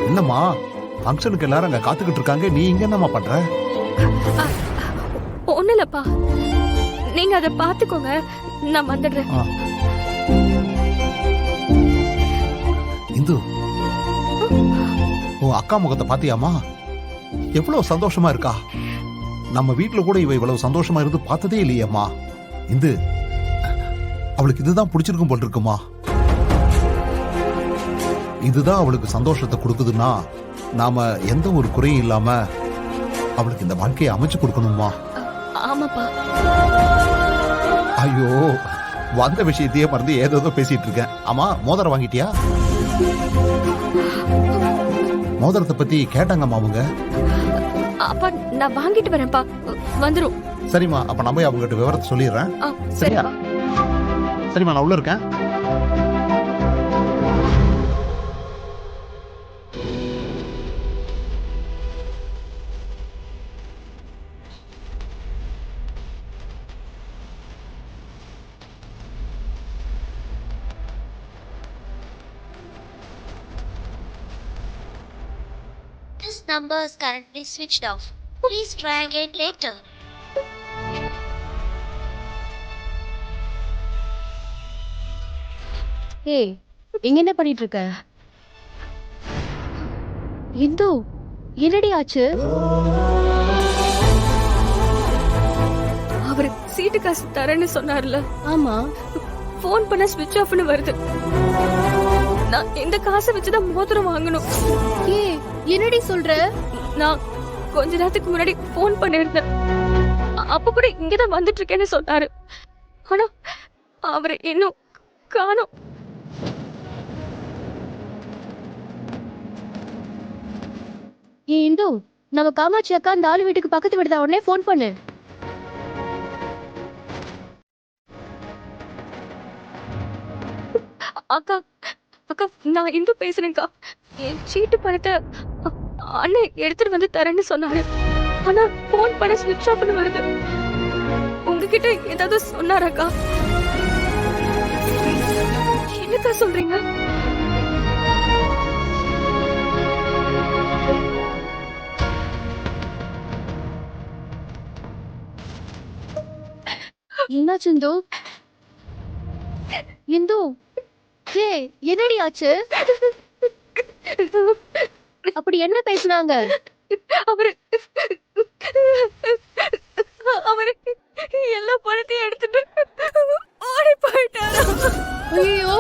என்னம்மா ஃபங்க்ஷனுக்கு எல்லாரும் அங்க காத்துக்கிட்டு இருக்காங்க, நீ இங்க என்னம்மா பண்ற? ஒண்ணு இல்லப்பா, நீங்க அதை பாத்துக்கோங்க, நான் வந்துடுறேன். இந்து, உன் அக்கா முகத்தை பாத்தியாமா? எவ்வளவு சந்தோஷமா இருக்கா. நம்ம வீட்டுல கூட இவ இவ்வளவு சந்தோஷமா இருந்து பார்த்ததே இல்லையம்மா. இந்து, அவளுக்கு இதுதான் பிடிச்சிருக்கும் போல் இருக்குமா. இதுதான் அவளுக்கு சந்தோஷத்தை கொடுக்குதுன்னா நாம எந்த ஒரு குறையும் இல்லாம அவளுக்கு இந்த வாழ்க்கையை அமைச்சு கொடுக்கணுமா. ஆமாப்பா. ஐயோ, வந்த விஷயத்தையே மறந்து ஏதோ பேசிட்டு இருக்கேன். ஆமா, மோதிரம் வாங்கிட்டியா? மோதிரத்தை பத்தி கேட்டாங்கம்மா அவங்க. அப்பா நான் வாங்கிட்டு வரேன்ப்பா, வந்துரும். சரிம்மா, அப்ப நான் போய் அவங்ககிட்ட விவரத்தை சொல்லிடுறேன். சரியா? சரிம்மா, நான் உள்ள இருக்கேன். This number is currently switched off. Please try again later. ஏய், இங்க என்ன பண்ணிட்டு இருக்க? இந்து, என்னடி ஆச்சு? அவர் சீட்டு காசு தரேன்னு சொன்னார்ல. ஆமா, போன் பண்ண ஸ்விட்ச் ஆஃப்னு வருது. நான் இந்த காசை வச்சுதான் மோதிரம் வாங்கணும். ஏய், என்னடி சொல்ற? நான் கொஞ்ச நேரத்துக்கு முன்னாடி போன் பண்ணிருந்தேன். அப்ப கூட இங்கதான் வந்துட்டு இருக்கேன்னு சொன்னாரு. ஆனா அவரை இன்னும் காணோம். ஏய் இந்து, நம்ம காமாட்சி அக்கா அந்த ஆளு வீட்டுக்கு பக்கத்து வீடு தான், உடனே போன் பண்ணு. அக்கா அக்கா, நான் இந்து பேசுறேன்க்கா. என் சீட்டு பணத்தை அண்ணன் எடுத்துட்டு வந்து தரேன்னு சொன்னாரு. ஆனா போன் பண்ண ஸ்விட்ச் ஆஃப்னு வருது. உங்ககிட்ட ஏதாவது சொன்னாராக்கா? என்னக்கா சொல்றீங்க? என்னாச்சு இந்து? இந்து, ஏய் என்னடி ஆச்சு? அப்படி என்ன பேசுனாங்க? அவரு அவரு எல்லா பணத்தையும் எடுத்துட்டு ஓடி போயிட்டாரு. ஐயோ,